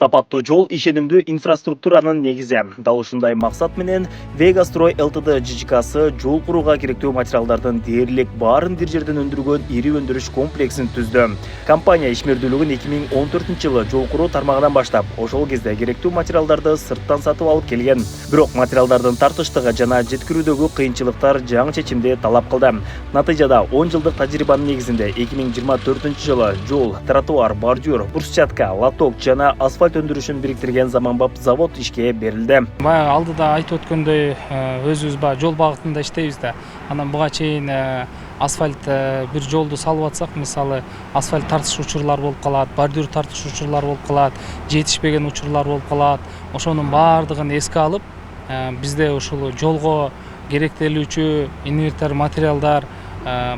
Сапаттуу жол ишенимдүү инфраструктуранын негизи. Дал ушундай максат менен Вегастрой ЛТД ЖЧКсы жол курууга керектүү материалдардын дээрлик баарын бир жерден өндүргөн ири өндүрүш комплексин түздү. Компания ишмердүүлүгүн 2014-жылы жол куруу тармагынан баштап, ошол кезде керектүү материалдарды сырттан сатып алып келген. Бирок материалдардын тартыштыгы жана жеткирүүдөгү кыйынчылыктар жаңы чечимди талап кылды. Натыйжада 10 жылдык тажрыйбанын негизинде 2024-жылы жол, тротуар, бордюр, брусчатка, лоток жана асфальт өндүрүшүн бириктирген заманбап завод ишке берилди. Баягы алдыда айтып өткөндөй өзүбүз жол багытында иштейбиз да. Анан буга чейин асфальт бир жолду салып атсак, мисалы асфальт тартыш учурлар болуп калат, бордюр тартыш учурлар болуп калат, жетишпеген учурлар болуп калат. Ошонун баардыгын эске алып, бизде ушул жолго керектелүүчү инвентарь материалдар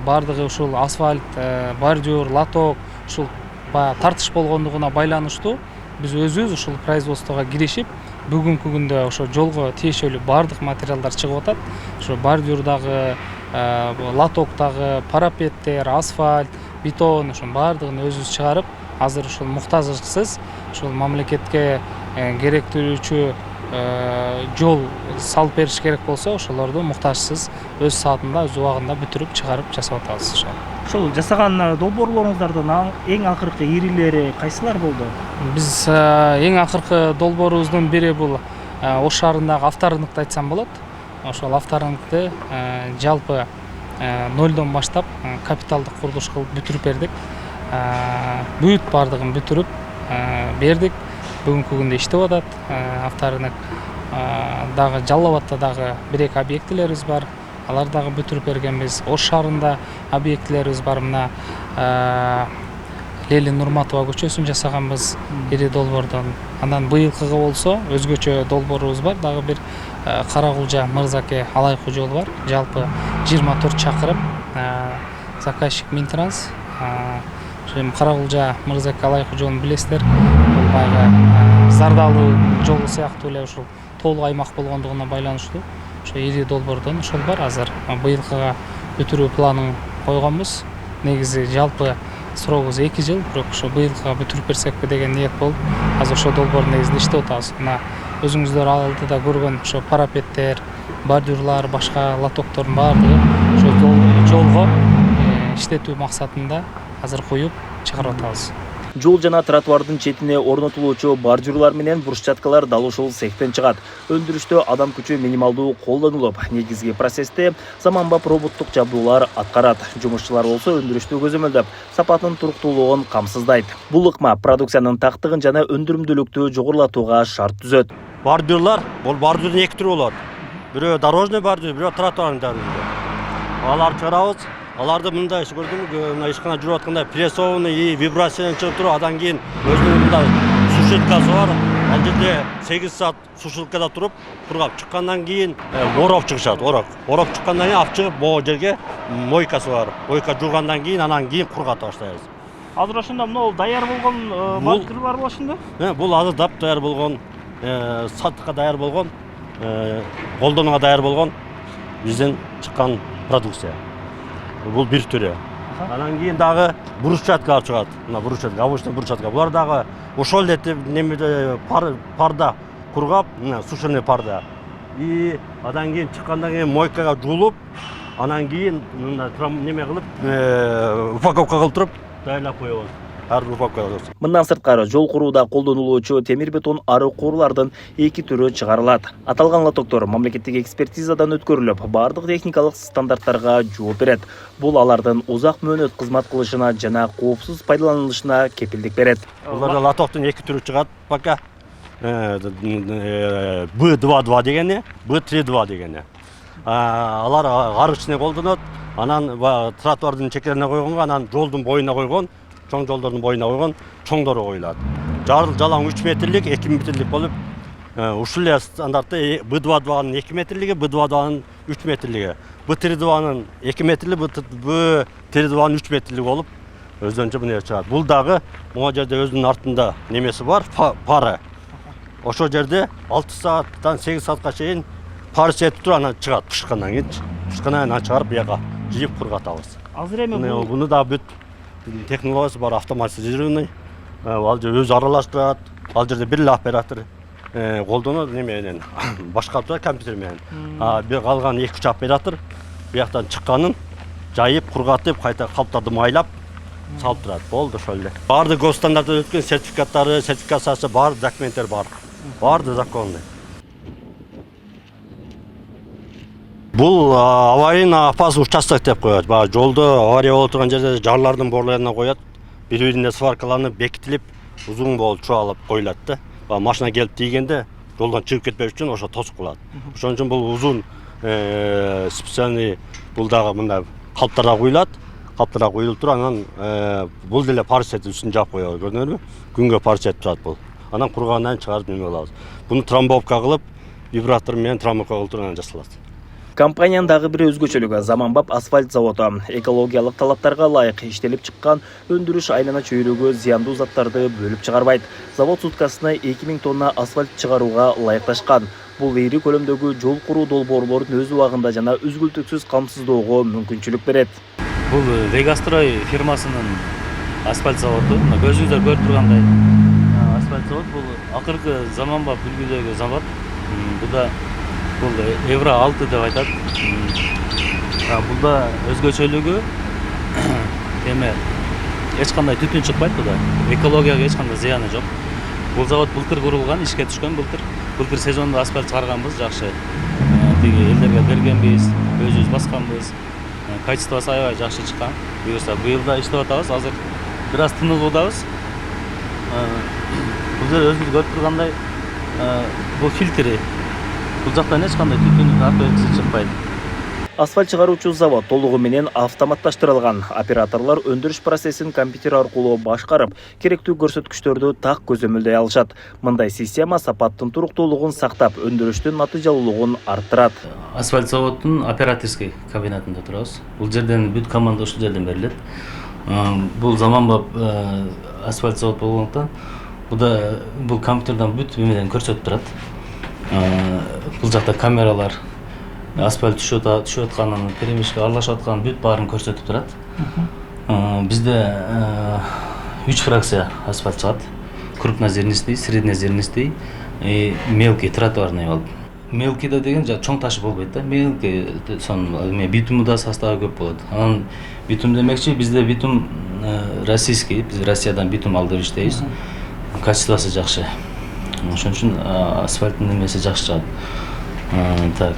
баардыгы ушул асфальт, бордюр, лоток ушул баягы тартыш болгондугуна байланыштуу биз өзүбүз ушул производствого киришип, бүгүнкү күндө ошо жолго тиешелүү баардык материалдар чыгып атат. Ошо бордюрдагы, лотоктагы, парапеттер, асфальт, бетон ошонун баардыгын өзүбүз чыгарып, азыр ушул муктажсыз ушул мамлекетке керектелүүчү жол салып бериш керек болсо, ошолорду муктажсыз өз саатында, өз убагында бүтүрүп чыгарып жасап атабыз. Ошол жасаган долбоорлоруңуздардын эң акыркы ирилери кайсылар болду? Биз эң акыркы долбоорубуздун бири бул Ош шаарындагы авторынокты айтсам болот. Ошол авторынокты жалпы нолдон баштап капиталдык курулуш кылып бүтүрүп бердик. Бүт баардыгын бүтүрүп бердик. Бүгүнкү күндө иштеп атат. Авторынок дагы Жалал Абадта дагы 1-2 объектилерибиз бар. Алар дагы бүтүрүп бергенбиз. Ош шаарында объектилерибиз бар. Мына Ленин Нурматова көчөсүн жасаганбыз ири долбоордон. Анан быйылкыга болсо өзгөчө долбоорубуз бар. Дагы бир Карагулжа Мырзаке Алайкуу жолу бар. Жалпы 24 чакырым. Заказчик Минтранс. Карагулжа Мырзаке Алайкуу жолун билесиздер. Бул баягы зардалуу жол сыяктуу эле ушул тоолуу аймак болгондугуна байланыштуу. Ошо ири долбоордон ошол бар. Азыр быйылкыга бүтүрүү планын койгонбуз. Негизи жалпы срогубуз 2 жыл, бирок ошо быйылкыга бүтүрүп берсекпи деген ниет болуп, азыр ошо долбоордун негизинде иштеп атабыз. Мына өзүңүздөр алдыда көргөн ошо парапеттер, бордюрлар, башка лотоктордун баардыгы ошо жолго иштетүү максатында азыр куюп чыгарып атабыз. Жол жана тротуардын четине орнотулуучу бордюрлар менен брусчаткалар дал ушул цехтен чыгат. Өндүрүштө адам күчү минималдуу колдонулуп, негизги процессте заманбап роботтук жабдуулар аткарат. Жумушчулар болсо өндүрүштү көзөмөлдөп, сапатын туруктуулугун камсыздайт. Бул ыкма продукциянын тактыгын жана өндүрүмдүүлүктү жогорулатууга шарт түзөт. Бордюрлар, бул бордюрдун 2 түрү болот. Бирөө дорожный бордюр, бирөө тротуарный бордюр. Аларды чыгарабыз. Аларды мындай көрдүңүзбү, мына ишкана жүрүп атканда прессованный и вибрациядан чыгып туруп, адан кийин өзүнүн мындай сушилкасы бар. Ал жерде 8 саат сушилкада туруп, кургап чыккандан кийин ороп чыгышат, ороп чыккандан кийин алып чыгып могу жерге мойкасы бар. Мойка жуугандан кийин анан кийин кургата баштайбыз. Азыр ошондо могу даяр болгон бордюрлар бар ошондо? Бул азыр дап даяр болгон, сатыкка даяр болгон, колдонууга даяр болгон бизден чыккан продукция. Бул бир түрү. Анан кийин дагы брусчаткалар чыгат. Мына брусчатка, обычный брусчатка. Булар дагы ошол эле немеде парда кургап, мына сушеный парда. И адан кийин чыккандан кийин мойкага жуулуп, анан кийин мына неме кылып, упаковка кылып туруп, даярлап коебуз. Ар бир упаковка. Мындан сырткары жол курууда колдонулуучу темир бетон ары куурлардын 2 түрү чыгарылат. Аталган лотоктор мамлекеттик экспертизадан өткөрүлүп, бардык техникалык стандарттарга жооп берет. Бул алардын узак мөөнөт кызмат кылышына жана коопсуз пайдаланылышына кепилдик берет. Буларда лотоктун 2 түрү чыгат пока. B22 дегени, B32 дегени. Алар арычный колдонот. Анан тротуардын чекерине койгонго, анан жолдун боюна койгон. Чоң жолдордун боюна койгон чоңдору коюлат. Жалаң 3 метрлик, 2 метрлик болуп, ушул эле стандартты B22-нын 2 метрлиги, B22-нын 3 метрлиги. B32-нын 2 метрлиги, B32-нын 3 метрлиги болуп, өзүнчө мына чыгат. Бул дагы могу жерде өзүнүн артында немеси бар, пары. Ошол жерде 6 сааттан 8 саатка чейин пары чечип туруп анан чыгат пышкандан кийин. Пышкандан кийин чыгарып буяка жыйып кургатабыз. Азыр эми буну да бүт технологиясы бар, автоматизированный. Ал өзү аралаштырат, ал жерде бир эле оператор колдонот неменен башкарып турат компьютер менен. Калган 2-3 оператор бияктан чыкканын жайып, кургатып, кайта калптарды майлап салып турат. Болду ошол эле. Баардык госстандарттан өткөн сертификаттары, сертификациясы бар, документтер бар. Баардыгы законный. Бул аварийный опасный участок деп коет. Баягы жолдо авария болуп турган жерде жарлардын борлоруна коет. Бири-бирине сваркаланып, бекитилип, узун болуп чуалып коюлат да. Машина келип тийгенде жолдон чыгып кетпеш үчүн ошо тосуп кылат. Ошон үчүн бул узун специальный бул дагы мындай калптарга куюлат. Калптарга куюлуп туруп, анан бул деле парсет үстүн жаап коёбуз, көрдүңөрбү? Күнгө парсет турат бул. Анан кургандан чыгарып неме кылабыз. Буну трамбовка кылып, вибратор менен трамбовка кылып туруп анан жасалат. Компаниянын дагы бир өзгөчөлүгү заманбап асфальт заводу. Экологиялык талаптарга ылайык иштелип чыккан өндүрүш айлана чөйрөгө зыяндуу заттарды бөлүп чыгарбайт. Завод суткасына 2000 тонна асфальт чыгарууга ылайыкташкан. Бул ири көлөмдөгү жол куруу долбоорлорун өз убагында жана үзгүлтүксүз камсыздоого мүмкүнчүлүк берет. Бул Вегастрой фирмасынын асфальт заводу. Көзүңүздөр көрүп тургандай асфальт завод бул акыркы заманбап үлгүдөгү завод. Бул Евро 6 деп айтат. Булда өзгөчөлүгү эч кандай түтүн чыкпайт буда. Экологияга эч кандай зыяны жок. Бул завод былтыр курулган, ишке түшкөн былтыр. Былтыр сезондо асфальт чыгарганбыз, жакшы. Тиги элдерге бергенбиз, өзүбүз басканбыз. Качествосу аябай жакшы чыккан. Буюрса быйыл иштеп атабыз. Азыр бир аз тыныгуудабыз. Бул жер өзүңүз көрүп тургандай бул фильтри. Бул жактан эч кандай түтүн атөксү чыкпайт. Асфальт чыгаруучу завод толугу менен автоматташтырылган. Операторлор өндүрүш процессин компьютер аркылуу башкарып, керектүү көрсөткүчтөрдү так көзөмөлдөй алышат. Мындай система сапаттын туруктуулугун сактап, өндүрүштүн натыйжалуулугун арттырат. Асфальт заводунун операторский кабинетинде турабыз. Бул жерден бүт команда ушул жерден берилет. Бул заманбап асфальт завод болгондуктан бул компьютерден бүт эмеден көрсөтүп турат. Бул жакта камералар, асфальт түшүп атканын, перемешке аралашып атканын бүт баарын көрсөтүп турат. Бизде 3 фракция асфальт чыгат. Крупнозернистый, среднезернистый и мелкий тротуарный болуп. Мелкийде деген чоң таш болбойт да. Мелкий битуму да составы көп болот. Анан битум демекчи, бизде битум российский, биз Россиядан битум алдырып иштейбиз. Качествосу жакшы. Ошон үчүн асфальттын немеси жакшы чыгат. Так.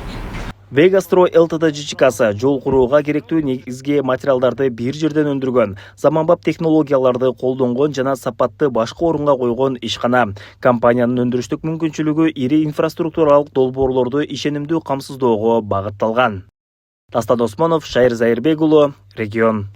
Вегастрой ЛТД ЖЧКсы жол курууга керектүү негизги материалдарды бир жерден өндүргөн, заманбап технологияларды колдонгон жана сапатты башка орунга койгон ишкана. Компаниянын өндүрүштүк мүмкүнчүлүгү ири инфраструктуралык долбоорлорду ишенимдүү камсыздоого багытталган. Дастан Осмонов, Шайыр Зайырбек уулу, Регион.